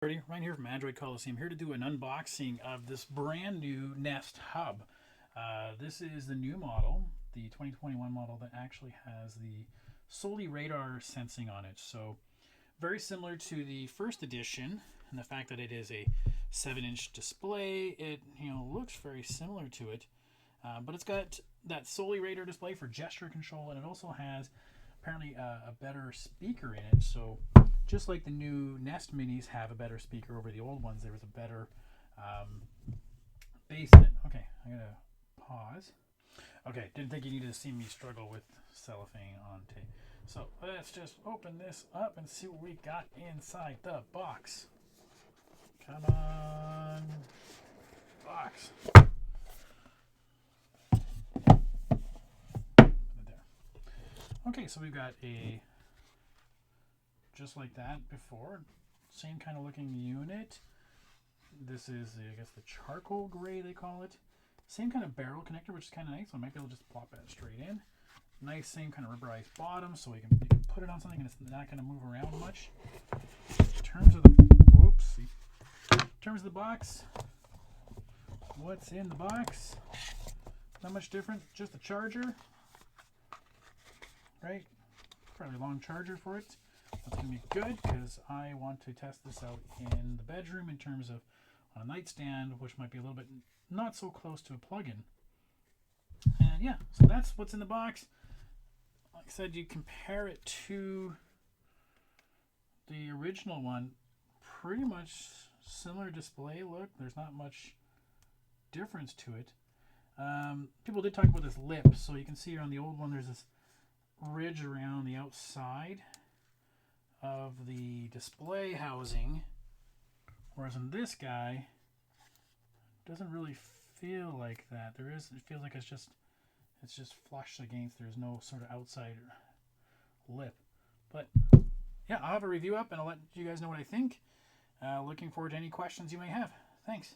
everybody, Ryan here from Android Coliseum, here to do an unboxing of this brand new Nest Hub. This is the new model, the 2021 model that actually has the soli radar sensing on it. So very similar to the first edition, and the fact that it is a 7-inch display, it looks very similar to it. But it's got that soli radar display for gesture control, and it also has apparently a better speaker in it. So just like the new Nest Minis have a better speaker over the old ones, there was a better bass in it. Okay, I'm going to pause. Okay, didn't think you needed to see me struggle with cellophane on tape. So let's just open this up and see what we got inside the box. Come on, box. There. Okay, so we've got a, just like that before, same kind of looking unit. This is, I guess, the charcoal gray they call it. Same kind of barrel connector, which is kind of nice, so I might be able to just plop it straight in. Nice, same kind of rubberized bottom, so you can put it on something and it's not going to move around much. In terms of the, whoopsie. In terms of the box, what's in the box? Not much different, just a charger, right? Fairly long charger for it. That's going to be good because I want to test this out in the bedroom in terms of on a nightstand, which might be a little bit not so close to a plug-in. And yeah, so that's what's in the box. Like I said, you compare it to the original one, pretty much similar display look. There's not much difference to it. People did talk about this lip, so you can see here on the old one there's this ridge around the outside of the display housing, whereas in this guy it doesn't really feel like that. It feels like it's just flush against. There's no sort of outside lip. But yeah, I'll have a review up and I'll let you guys know what I think. Looking forward to any questions you may have. Thanks.